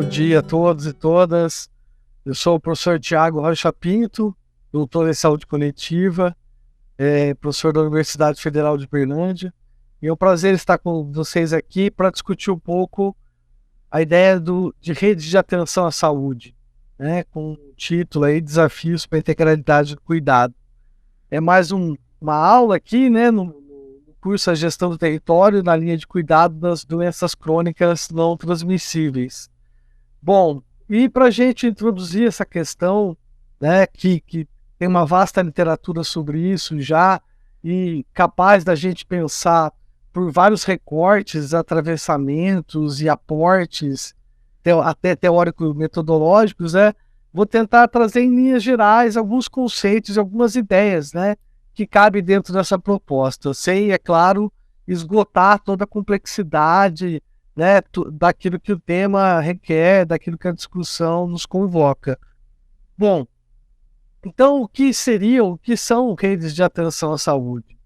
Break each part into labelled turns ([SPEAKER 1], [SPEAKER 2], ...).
[SPEAKER 1] dia a todos e todas. Eu sou o professor Tiago Rocha Pinto, doutor em saúde coletiva, professor da Universidade Federal de Berlândia. E é um prazer estar com vocês aqui para discutir um pouco a ideia de redes de atenção à saúde, né, com o título aí, Desafios para a Integralidade do Cuidado. É mais uma aula aqui, né, no curso A Gestão do Território, na linha de cuidado das doenças crônicas não transmissíveis. Bom, e para a gente introduzir essa questão, né, que tem uma vasta literatura sobre isso já, e capaz da gente pensar por vários recortes, atravessamentos e aportes, até teórico-metodológicos, né, vou tentar trazer em linhas gerais alguns conceitos e algumas ideias, né, que cabem dentro dessa proposta, sem, é claro, esgotar toda a complexidade, né, daquilo que o tema requer, daquilo que a discussão nos convoca. Bom, então o que são redes de atenção à saúde?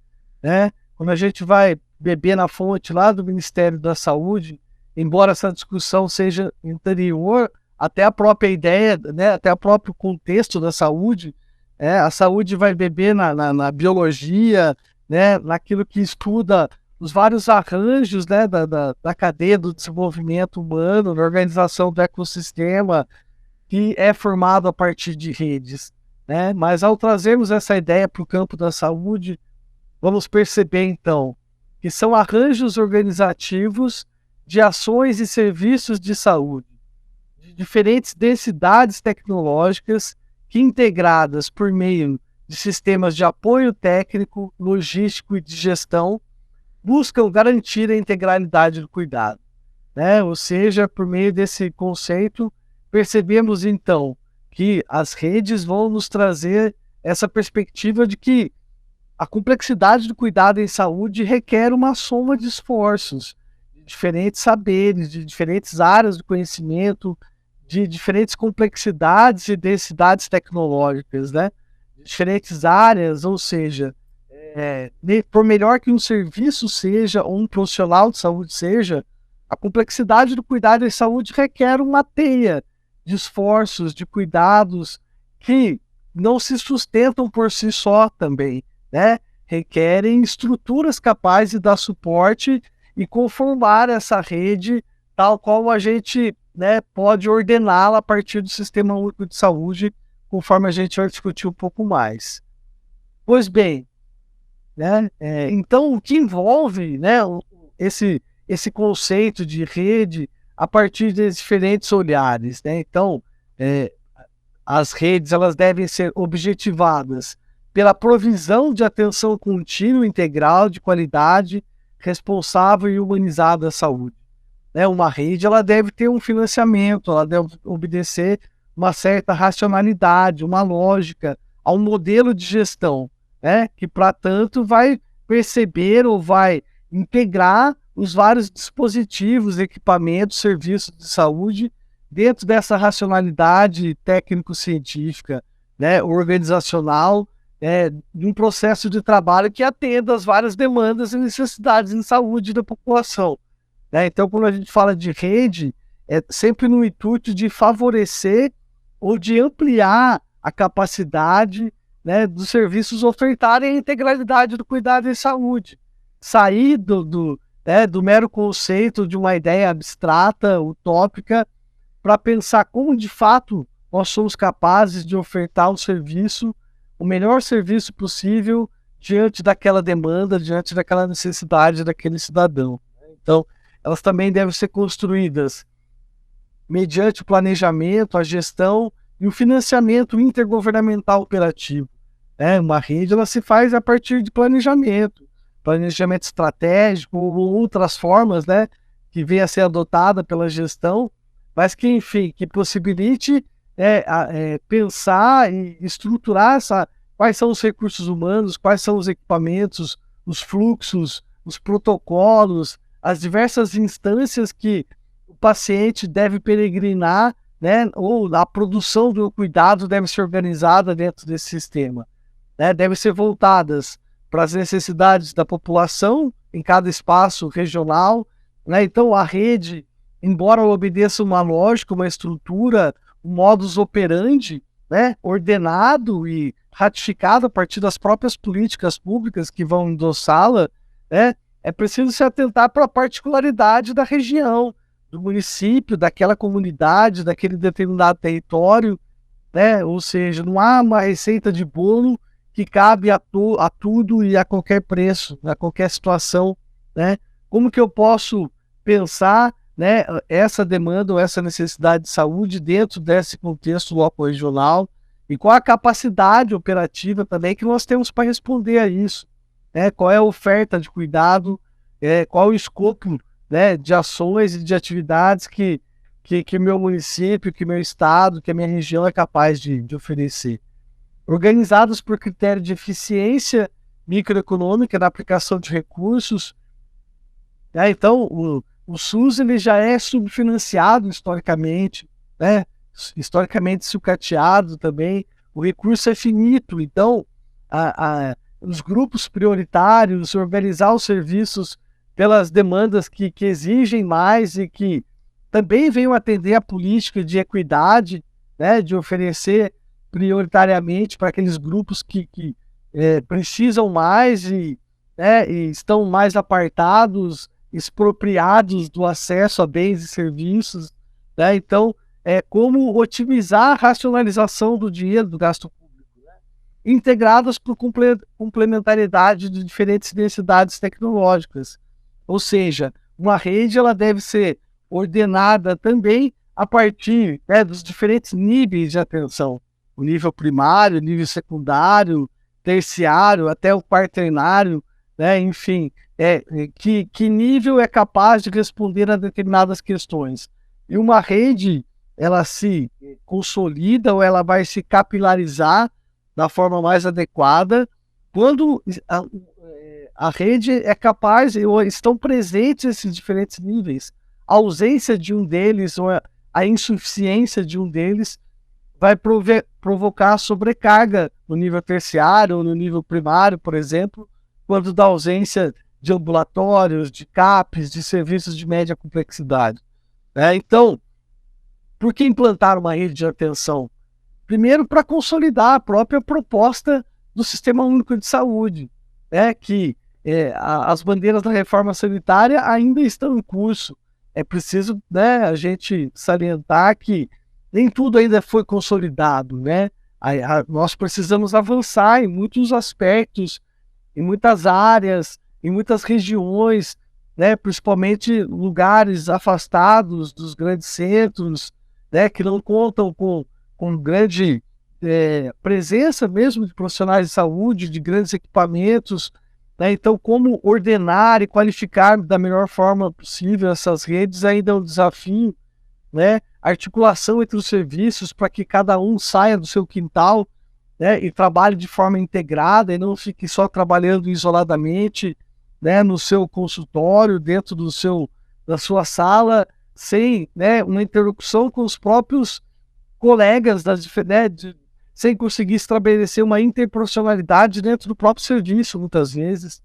[SPEAKER 1] Né? Quando a gente vai beber na fonte lá do Ministério da Saúde, embora essa discussão seja anterior até a própria ideia, né, até o próprio contexto da saúde, a saúde vai beber na biologia, né, naquilo que estuda os vários arranjos, né, da cadeia do desenvolvimento humano, da organização do ecossistema, que é formado a partir de redes. Né? Mas ao trazermos essa ideia para o campo da saúde, vamos perceber então que são arranjos organizativos de ações e serviços de saúde, de diferentes densidades tecnológicas que, integradas por meio de sistemas de apoio técnico, logístico e de gestão, buscam garantir a integralidade do cuidado. Né? Ou seja, por meio desse conceito, percebemos então que as redes vão nos trazer essa perspectiva de que a complexidade do cuidado em saúde requer uma soma de esforços, de diferentes saberes, de diferentes áreas do conhecimento, de diferentes complexidades e densidades tecnológicas, né? De diferentes áreas, ou seja, por melhor que um serviço seja, ou um profissional de saúde seja, a complexidade do cuidado em saúde requer uma teia de esforços, de cuidados que não se sustentam por si só também, né? Requerem estruturas capazes de dar suporte e conformar essa rede tal qual a gente, né, pode ordená-la a partir do Sistema Único de Saúde, conforme a gente vai discutir um pouco mais. Pois bem, né, então o que envolve, né, esse conceito de rede a partir de diferentes olhares, né? Então, as redes elas devem ser objetivadas pela provisão de atenção contínua, integral, de qualidade, responsável e humanizada à saúde. Né? Uma rede ela deve ter um financiamento, ela deve obedecer uma certa racionalidade, uma lógica, a um modelo de gestão, né? Que, para tanto, vai perceber ou vai integrar os vários dispositivos, equipamentos, serviços de saúde dentro dessa racionalidade técnico-científica, né, organizacional, de um processo de trabalho que atenda às várias demandas e necessidades em saúde da população. Né? Então, quando a gente fala de rede, é sempre no intuito de favorecer ou de ampliar a capacidade, né, dos serviços ofertarem a integralidade do cuidado em saúde. Sair do mero conceito de uma ideia abstrata, utópica, para pensar como de fato nós somos capazes de ofertar o melhor serviço possível diante daquela demanda, diante daquela necessidade daquele cidadão. Então, elas também devem ser construídas mediante o planejamento, a gestão e o financiamento intergovernamental operativo. Uma rede ela se faz a partir de planejamento estratégico ou outras formas, né, que venha a ser adotada pela gestão, mas que, enfim, que possibilite pensar e estruturar quais são os recursos humanos, quais são os equipamentos, os fluxos, os protocolos, as diversas instâncias que o paciente deve peregrinar, né, ou a produção do cuidado deve ser organizada dentro desse sistema. Né, deve ser voltadas para as necessidades da população em cada espaço regional, né? Então a rede embora ela obedeça uma lógica, uma estrutura, um modus operandi, né, ordenado e ratificado a partir das próprias políticas públicas que vão endossá-la, né, é preciso se atentar para a particularidade da região, do município, daquela comunidade, daquele determinado território, né? Ou seja, não há uma receita de bolo que cabe a tudo e a qualquer preço, a qualquer situação, né? Como que eu posso pensar, né, essa demanda ou essa necessidade de saúde dentro desse contexto local regional e qual a capacidade operativa também que nós temos para responder a isso, né? Qual é a oferta de cuidado, qual o escopo, né, de ações e de atividades que meu município, que meu estado, que a minha região é capaz de oferecer. Organizados por critério de eficiência microeconômica na aplicação de recursos, né? Então, o SUS ele já é subfinanciado historicamente, né? Historicamente sucateado também, o recurso é finito, então os grupos prioritários, organizar os serviços pelas demandas que exigem mais e que também venham atender a política de equidade, né, de oferecer prioritariamente para aqueles grupos que precisam mais né, e estão mais apartados, expropriados do acesso a bens e serviços, né? Então, como otimizar a racionalização do dinheiro do gasto público, né? Integradas por complementariedade de diferentes densidades tecnológicas. Ou seja, uma rede ela deve ser ordenada também a partir, né, dos diferentes níveis de atenção. O nível primário, o nível secundário, terciário, até o quaternário, né? Enfim, que nível é capaz de responder a determinadas questões. E uma rede, ela se consolida ou ela vai se capilarizar da forma mais adequada quando a rede é capaz, ou estão presentes esses diferentes níveis. A ausência de um deles ou a insuficiência de um deles vai provocar sobrecarga no nível terciário ou no nível primário, por exemplo, quando da ausência de ambulatórios, de CAPs, de serviços de média complexidade. Então, por que implantar uma rede de atenção? Primeiro, para consolidar a própria proposta do Sistema Único de Saúde, né, que as bandeiras da reforma sanitária ainda estão em curso. É preciso, né, a gente salientar que nem tudo ainda foi consolidado, né? Nós precisamos avançar em muitos aspectos, em muitas áreas, em muitas regiões, né? Principalmente lugares afastados dos grandes centros, né? Que não contam com grande presença mesmo de profissionais de saúde, de grandes equipamentos, né? Então, como ordenar e qualificar da melhor forma possível essas redes ainda é um desafio, né? Articulação entre os serviços para que cada um saia do seu quintal, né, e trabalhe de forma integrada e não fique só trabalhando isoladamente, né, no seu consultório, dentro da sua sala, sem, né, uma interlocução com os próprios colegas, sem conseguir estabelecer uma interprofissionalidade dentro do próprio serviço, muitas vezes,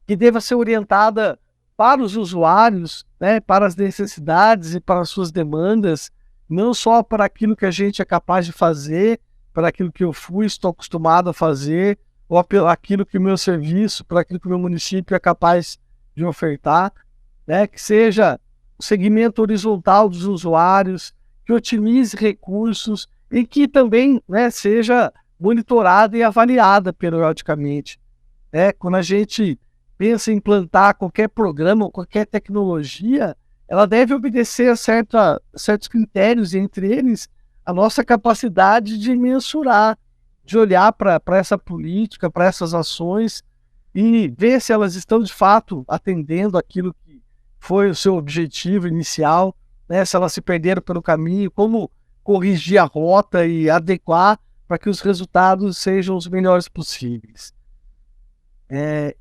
[SPEAKER 1] que deva ser orientada para os usuários, né, para as necessidades e para as suas demandas, não só para aquilo que a gente é capaz de fazer, para aquilo que eu estou acostumado a fazer, ou aquilo que o meu serviço, para aquilo que o meu município é capaz de ofertar, né, que seja o segmento horizontal dos usuários, que otimize recursos e que também, né, seja monitorada e avaliada periodicamente. Quando a gente pensa em implantar qualquer programa ou qualquer tecnologia, ela deve obedecer a certos critérios, entre eles a nossa capacidade de mensurar, de olhar para essa política, para essas ações e ver se elas estão de fato atendendo aquilo que foi o seu objetivo inicial, né? Se elas se perderam pelo caminho, como corrigir a rota e adequar para que os resultados sejam os melhores possíveis.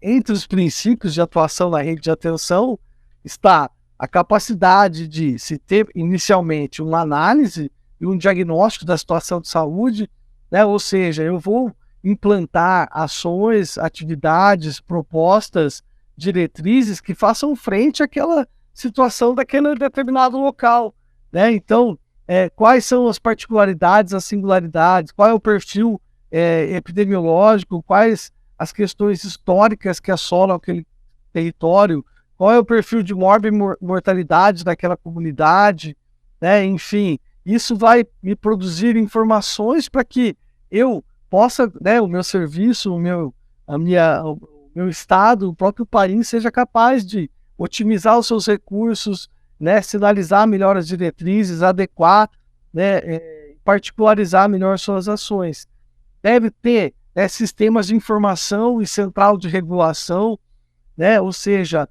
[SPEAKER 1] Entre os princípios de atuação na rede de atenção está a capacidade de se ter inicialmente uma análise e um diagnóstico da situação de saúde, né? Ou seja, eu vou implantar ações, atividades, propostas, diretrizes que façam frente situação daquele determinado local, né? Então, quais são as particularidades, as singularidades, qual é o perfil epidemiológico, quais as questões históricas que assolam aquele território, qual é o perfil de mortalidade daquela comunidade, né? Enfim, isso vai me produzir informações para que eu possa, né, o meu serviço, o meu estado, o próprio país seja capaz de otimizar os seus recursos, né, sinalizar melhor as diretrizes, adequar, né, particularizar melhor suas ações. Deve ter, né, sistemas de informação e central de regulação, né, ou seja,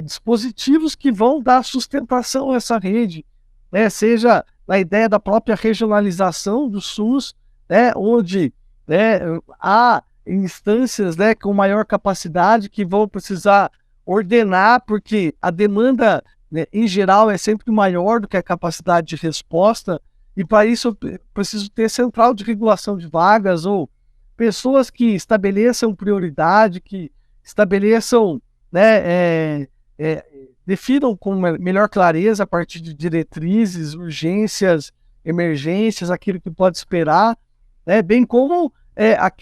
[SPEAKER 1] dispositivos que vão dar sustentação a essa rede, né, seja na ideia da própria regionalização do SUS, né, onde, né, há instâncias, né, com maior capacidade que vão precisar ordenar, porque a demanda, né, em geral, é sempre maior do que a capacidade de resposta, e para isso eu preciso ter central de regulação de vagas ou pessoas que estabeleçam prioridade, que estabeleçam, né, definam com melhor clareza a partir de diretrizes, urgências, emergências, aquilo que pode esperar, né, bem como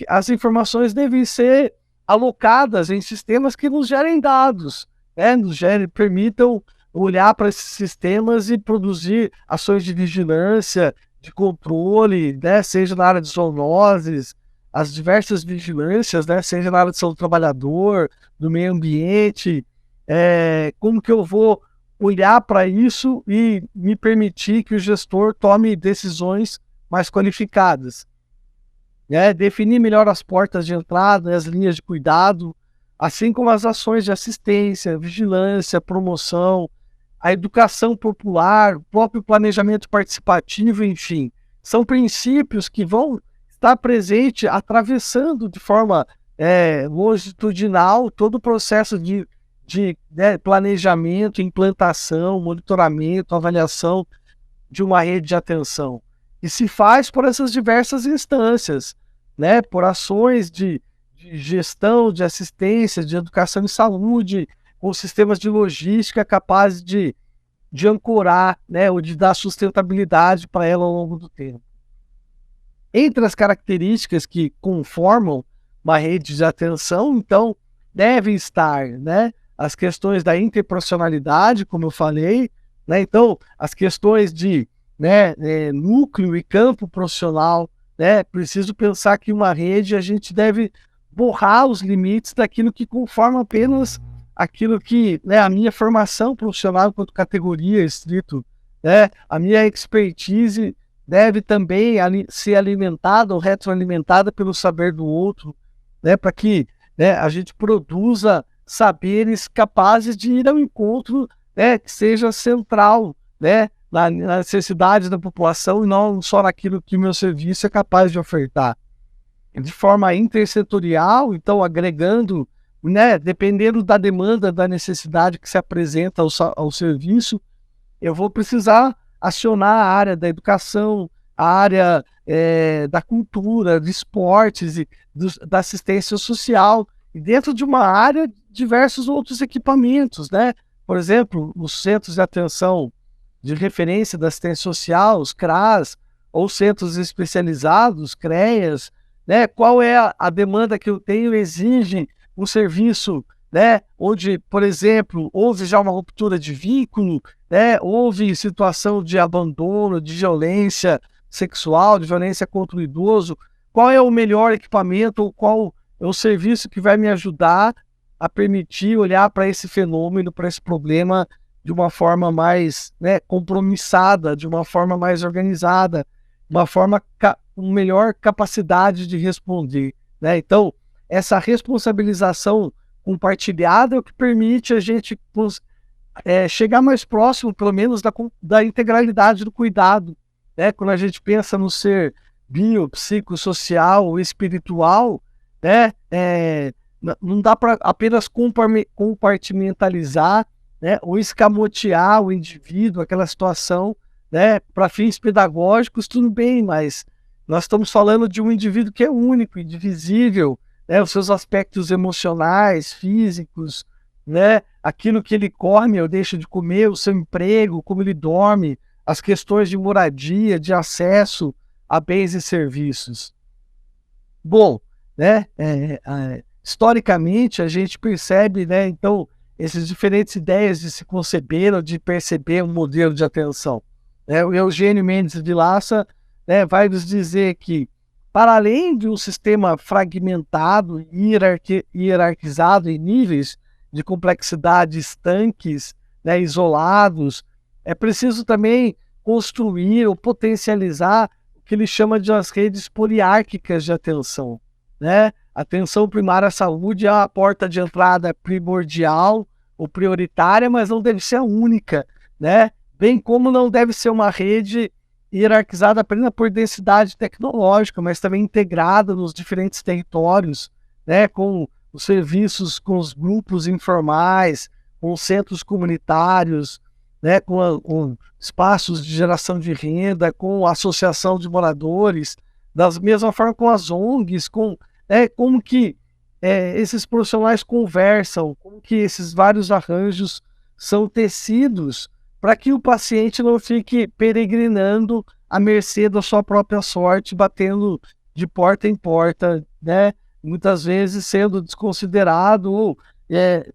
[SPEAKER 1] as informações devem ser alocadas em sistemas que nos gerem dados, né, permitam olhar para esses sistemas e produzir ações de vigilância, de controle, né, seja na área de zoonoses, as diversas vigilâncias, né, seja na área de saúde do trabalhador, do meio ambiente, como que eu vou olhar para isso e me permitir que o gestor tome decisões mais qualificadas. Definir melhor as portas de entrada, as linhas de cuidado, assim como as ações de assistência, vigilância, promoção, a educação popular, o próprio planejamento participativo, enfim. São princípios que vão estar presentes, atravessando de forma longitudinal todo o processo de planejamento, implantação, monitoramento, avaliação de uma rede de atenção. E se faz por essas diversas instâncias, né? Por ações de gestão, de assistência, de educação e saúde, com sistemas de logística capazes de ancorar, né? Ou de dar sustentabilidade para ela ao longo do tempo. Entre as características que conformam uma rede de atenção, então, devem estar, né, as questões da interprofissionalidade, como eu falei, né? Então, as questões de, né, núcleo e campo profissional, né? Preciso pensar que uma rede a gente deve borrar os limites daquilo que conforma apenas aquilo que, né, a minha formação profissional enquanto categoria estrito, né? A minha expertise deve também ser alimentada ou retroalimentada pelo saber do outro, né? Para que, né, a gente produza saberes capazes de ir ao encontro, né, que seja central, né, na necessidade da população e não só naquilo que o meu serviço é capaz de ofertar. De forma intersetorial, então agregando, né, dependendo da demanda, da necessidade que se apresenta ao serviço, eu vou precisar acionar a área da educação, a área da cultura, de esportes e da assistência social, e dentro de uma área, diversos outros equipamentos, né? Por exemplo, os centros de atenção de referência da assistência social, os CRAS, ou centros especializados, CREAS, né? Qual é a demanda que eu tenho exige um serviço, né, onde, por exemplo, houve já uma ruptura de vínculo, né, houve situação de abandono, de violência sexual, de violência contra o idoso. Qual é o melhor equipamento ou qual é o serviço que vai me ajudar a permitir olhar para esse fenômeno, para esse problema de uma forma mais, né, compromissada, de uma forma mais organizada, de uma forma com melhor capacidade de responder, né? Então, essa responsabilização compartilhada é o que permite a gente chegar mais próximo, pelo menos, da integralidade do cuidado, né? Quando a gente pensa no ser biopsicossocial, espiritual, né? Não dá para apenas compartimentalizar, né? Ou escamotear o indivíduo, aquela situação, né? Para fins pedagógicos, tudo bem, mas nós estamos falando de um indivíduo que é único, indivisível, né? Os seus aspectos emocionais, físicos, né? Aquilo que ele come ou deixa de comer, o seu emprego, como ele dorme, as questões de moradia, de acesso a bens e serviços. Bom, né? Historicamente a gente percebe, né? Então, essas diferentes ideias de se conceber ou de perceber um modelo de atenção. Né? O Eugênio Mendes de Lassa, né, vai nos dizer que, para além de um sistema fragmentado e hierarquizado em níveis de complexidade estanques, né, isolados, é preciso também construir ou potencializar o que ele chama de as redes poliárquicas de atenção. Né? A atenção primária à saúde é a porta de entrada primordial ou prioritária, mas não deve ser a única, né? Bem como não deve ser uma rede hierarquizada apenas por densidade tecnológica, mas também integrada nos diferentes territórios, né? Com os serviços, com os grupos informais, com os centros comunitários, né? Com espaços de geração de renda, com a associação de moradores, da mesma forma com as ONGs, como que esses profissionais conversam, como que esses vários arranjos são tecidos para que o paciente não fique peregrinando à mercê da sua própria sorte, batendo de porta em porta, né? Muitas vezes sendo desconsiderado ou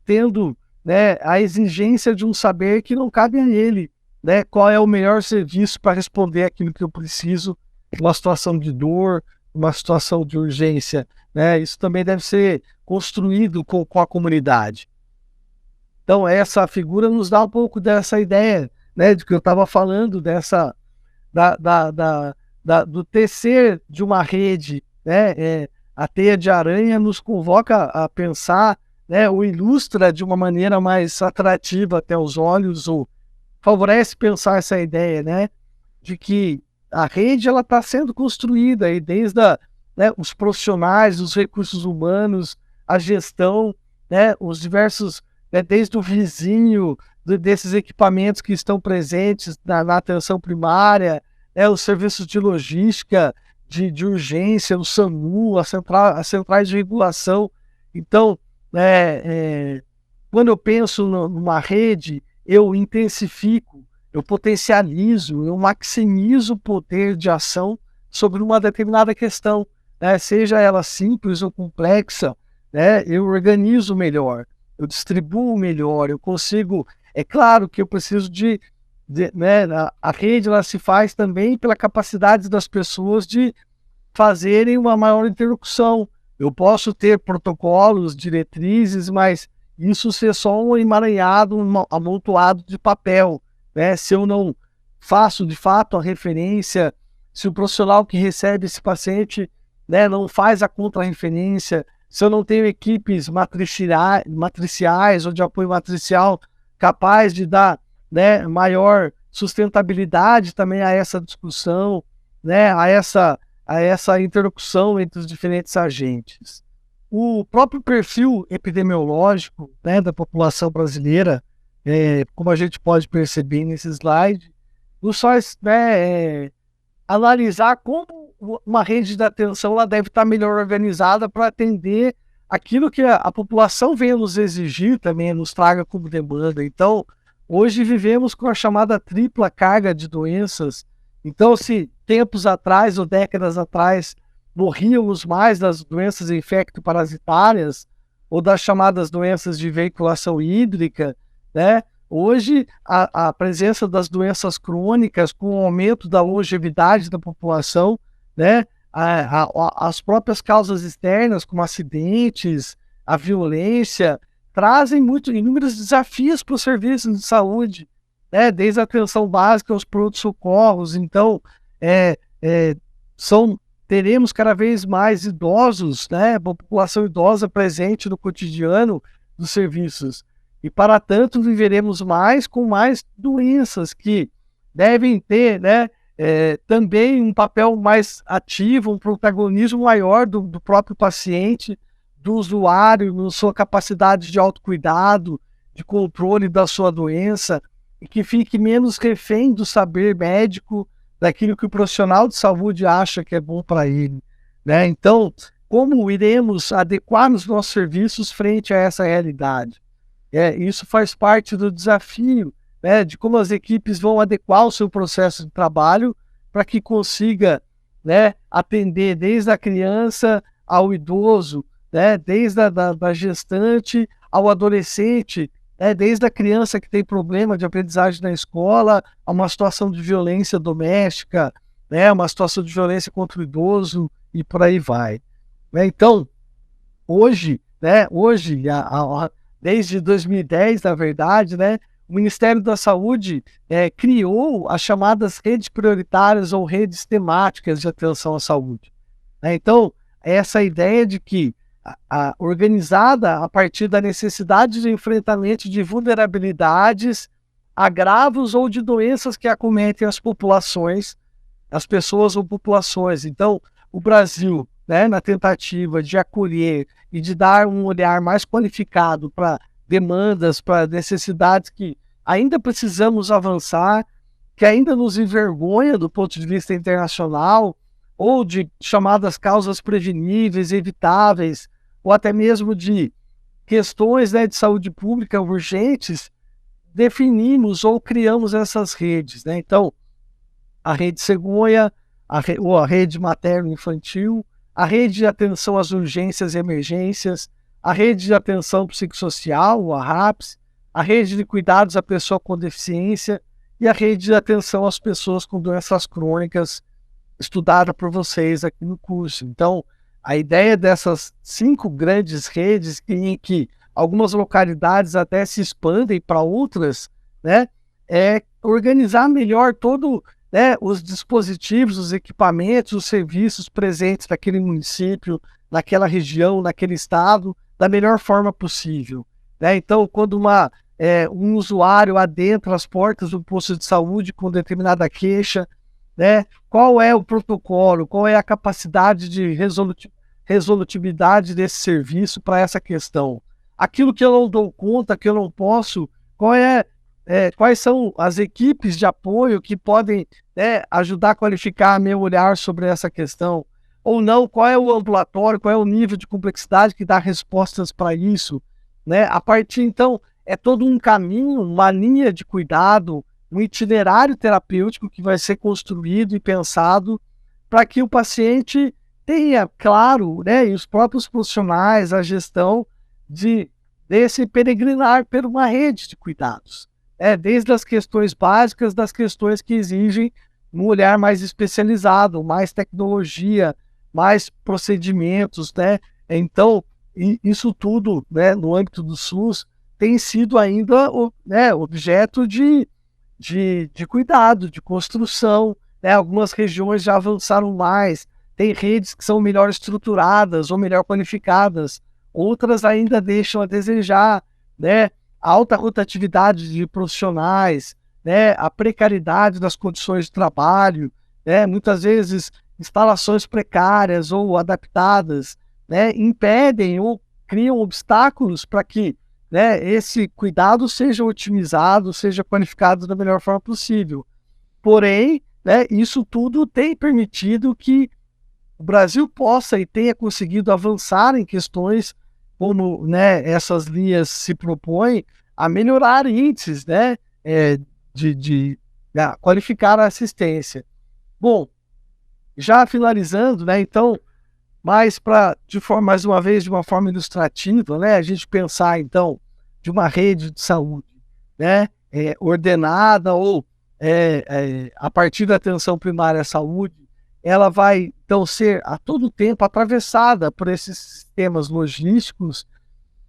[SPEAKER 1] tendo, né, a exigência de um saber que não cabe a ele, né? Qual é o melhor serviço para responder aquilo que eu preciso, uma situação de dor, uma situação de urgência, né? Isso também deve ser construído com a comunidade. Então, essa figura nos dá um pouco dessa ideia, né, de que eu estava falando, do tecer de uma rede, né? A teia de aranha nos convoca a pensar, né, ou ilustra de uma maneira mais atrativa até os olhos, ou favorece pensar essa ideia, né, de que a rede ela está sendo construída aí desde né, os profissionais, os recursos humanos, a gestão, né, os diversos, né, desde o vizinho, desses equipamentos que estão presentes na atenção primária, né, os serviços de logística, de urgência, o SAMU, as centrais de regulação. Então, quando eu penso numa rede, eu intensifico, eu potencializo, eu maximizo o poder de ação sobre uma determinada questão, né? Seja ela simples ou complexa, né? Eu organizo melhor, eu distribuo melhor, eu consigo. É claro que eu preciso né? A rede ela se faz também pela capacidade das pessoas de fazerem uma maior interlocução. Eu posso ter protocolos, diretrizes, mas isso ser só um emaranhado, um amontoado de papel, né? Se eu não faço de fato a referência, se o profissional que recebe esse paciente, né, não faz a contra-referência, se eu não tenho equipes matriciais ou de apoio matricial capaz de dar, né, maior sustentabilidade também a essa discussão, né, a essa interlocução entre os diferentes agentes. O próprio perfil epidemiológico, né, da população brasileira, como a gente pode perceber nesse slide, nos faz, né, analisar como uma rede de atenção ela deve estar melhor organizada para atender aquilo que a população vem nos exigir também, nos traga como demanda. Então, hoje vivemos com a chamada tripla carga de doenças. Então, se tempos atrás ou décadas atrás morríamos mais das doenças infecto-parasitárias ou das chamadas doenças de veiculação hídrica, né? Hoje, a presença das doenças crônicas, com o aumento da longevidade da população, né? As próprias causas externas, como acidentes, a violência, trazem inúmeros desafios para os serviços de saúde, né? Desde a atenção básica aos pronto-socorros. Então, teremos cada vez mais idosos, né? População idosa presente no cotidiano dos serviços. E, para tanto, viveremos mais com mais doenças que devem ter, né, também um papel mais ativo, um protagonismo maior do próprio paciente, do usuário, na sua capacidade de autocuidado, de controle da sua doença, e que fique menos refém do saber médico, daquilo que o profissional de saúde acha que é bom para ele, né? Então, como iremos adequar os nossos serviços frente a essa realidade? Isso faz parte do desafio, né, de como as equipes vão adequar o seu processo de trabalho para que consiga, né, atender desde a criança ao idoso, né, desde da gestante ao adolescente, né, desde a criança que tem problema de aprendizagem na escola, a uma situação de violência doméstica, né, uma situação de violência contra o idoso e por aí vai. Né? Então, hoje, né, desde 2010, na verdade, né, o Ministério da Saúde criou as chamadas redes prioritárias ou redes temáticas de atenção à saúde. Né? Então, essa ideia de que organizada a partir da necessidade de enfrentamento de vulnerabilidades, agravos ou de doenças que acometem as populações, as pessoas ou populações. Então, o Brasil, né, na tentativa de acolher e de dar um olhar mais qualificado para demandas, para necessidades que ainda precisamos avançar, que ainda nos envergonha do ponto de vista internacional, ou de chamadas causas preveníveis, evitáveis, ou até mesmo de questões, né, de saúde pública urgentes, definimos ou criamos essas redes. Né? Então, a rede cegonha, ou a rede materno-infantil, a rede de atenção às urgências e emergências, a rede de atenção psicossocial, a RAPS, a rede de cuidados à pessoa com deficiência e a rede de atenção às pessoas com doenças crônicas, estudada por vocês aqui no curso. Então, a ideia dessas 5 grandes redes, em que algumas localidades até se expandem para outras, né, é organizar melhor todo, né, os dispositivos, os equipamentos, os serviços presentes naquele município, naquela região, naquele estado, da melhor forma possível. Né? Então, quando um usuário adentra as portas do posto de saúde com determinada queixa, né, qual é o protocolo, qual é a capacidade de resolutividade desse serviço para essa questão? Aquilo que eu não dou conta, que eu não posso, quais são as equipes de apoio que podem, né, ajudar a qualificar meu olhar sobre essa questão? Ou não, qual é o ambulatório, qual é o nível de complexidade que dá respostas para isso? Né? A partir, então, é todo um caminho, uma linha de cuidado, um itinerário terapêutico que vai ser construído e pensado para que o paciente tenha, claro, né, e os próprios profissionais, a gestão desse peregrinar por uma rede de cuidados. Desde as questões básicas, das questões que exigem um olhar mais especializado, mais tecnologia, mais procedimentos, né? Então, isso tudo, né, no âmbito do SUS, tem sido ainda, né, objeto de cuidado, de construção. Né? Algumas regiões já avançaram mais, tem redes que são melhor estruturadas ou melhor qualificadas, outras ainda deixam a desejar, né? A alta rotatividade de profissionais, né? A precariedade das condições de trabalho, né? Muitas vezes instalações precárias ou adaptadas, né, impedem ou criam obstáculos para que, né, esse cuidado seja otimizado, seja qualificado da melhor forma possível. Porém, né, isso tudo tem permitido que o Brasil possa e tenha conseguido avançar em questões como, né, essas linhas se propõem a melhorar índices, né, de qualificar a assistência. Bom, já finalizando, né, então, mais uma vez, de uma forma ilustrativa, né, a gente pensar, então, de uma rede de saúde, né, ordenada ou a partir da atenção primária à saúde, ela vai, então, ser a todo tempo atravessada por esses sistemas logísticos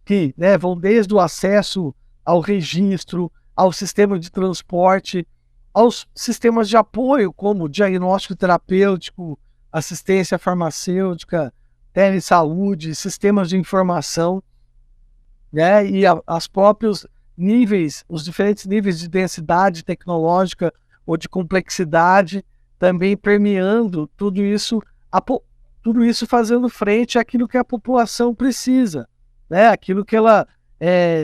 [SPEAKER 1] que, né, vão desde o acesso ao registro, ao sistema de transporte, aos sistemas de apoio, como diagnóstico terapêutico, assistência farmacêutica, telesaúde, sistemas de informação, né, e os próprios níveis, os diferentes níveis de densidade tecnológica ou de complexidade, também permeando tudo isso fazendo frente àquilo que a população precisa, né, aquilo que ela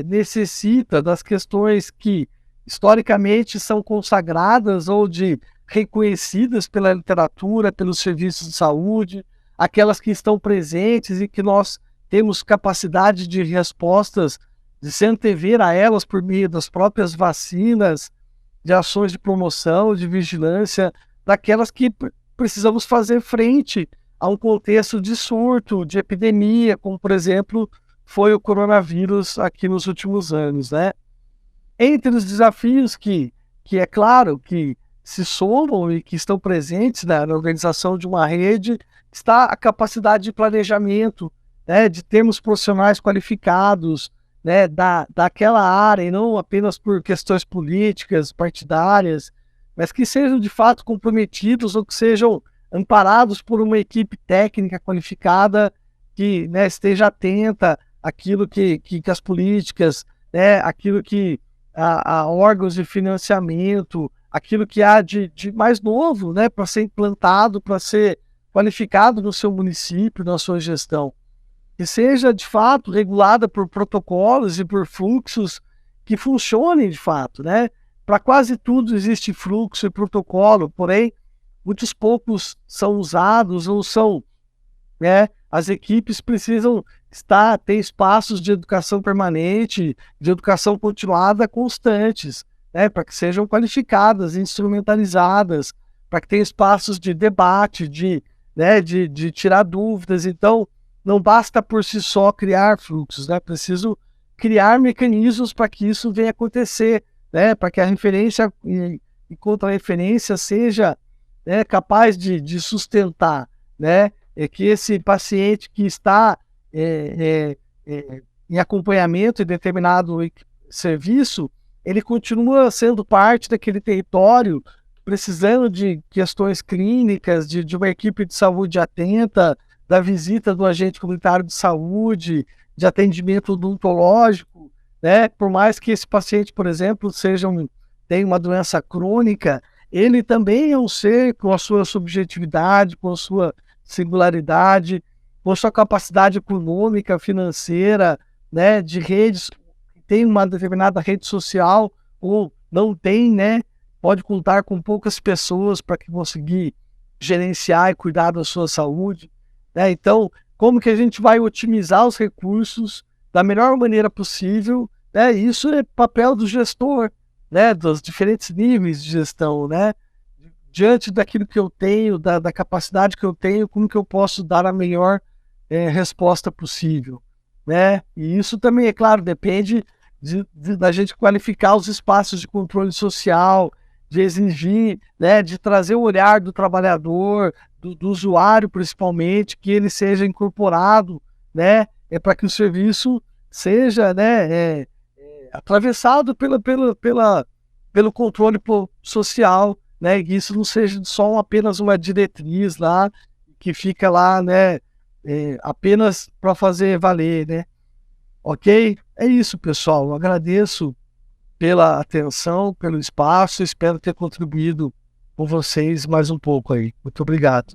[SPEAKER 1] necessita, das questões que historicamente são consagradas ou reconhecidas pela literatura, pelos serviços de saúde, aquelas que estão presentes e que nós temos capacidade de respostas de se antever a elas por meio das próprias vacinas, de ações de promoção, de vigilância, daquelas que precisamos fazer frente a um contexto de surto, de epidemia, como, por exemplo, foi o coronavírus aqui nos últimos anos, né? Entre os desafios que é claro que se somam e que estão presentes na organização de uma rede, está a capacidade de planejamento, né, de termos profissionais qualificados, né, daquela área, e não apenas por questões políticas, partidárias, mas que sejam de fato comprometidos ou que sejam amparados por uma equipe técnica qualificada que, né, esteja atenta àquilo que as políticas, né, aquilo que a órgãos de financiamento, aquilo que há de mais novo, né, para ser implantado, para ser qualificado no seu município, na sua gestão. Que seja, de fato, regulada por protocolos e por fluxos que funcionem de fato, né? Para quase tudo existe fluxo e protocolo, porém, muitos poucos são usados ou são, né? As equipes precisam ter espaços de educação permanente, de educação continuada constantes, né? Para que sejam qualificadas, instrumentalizadas, para que tenham espaços de debate, né? de tirar dúvidas. Então, não basta por si só criar fluxos, né? Preciso criar mecanismos para que isso venha acontecer, né? Para que a referência e contra-referência seja, né, capaz de sustentar, né? Que esse paciente que está em acompanhamento em determinado serviço, ele continua sendo parte daquele território, precisando de questões clínicas, de uma equipe de saúde atenta, da visita do agente comunitário de saúde, de atendimento odontológico, né? Por mais que esse paciente, por exemplo, tenha uma doença crônica, ele também é um ser com a sua subjetividade, com a sua singularidade, com a sua capacidade econômica, financeira, né? De redes, tem uma determinada rede social ou não tem, né? Pode contar com poucas pessoas para conseguir gerenciar e cuidar da sua saúde. Então, como que a gente vai otimizar os recursos da melhor maneira possível, né? Isso é papel do gestor, né? Dos diferentes níveis de gestão, né? Diante daquilo que eu tenho, da capacidade que eu tenho, como que eu posso dar a melhor resposta possível, né? E isso também, é claro, depende da gente qualificar os espaços de controle social, de exigir, né? De trazer o olhar do trabalhador, do usuário principalmente, que ele seja incorporado, né, para que o serviço seja, né, atravessado pelo controle social, né, e isso não seja só apenas uma diretriz lá, que fica lá, né, apenas para fazer valer, né. Ok? É isso, pessoal. Eu agradeço pela atenção, pelo espaço, espero ter contribuído com vocês mais um pouco aí. Muito obrigado.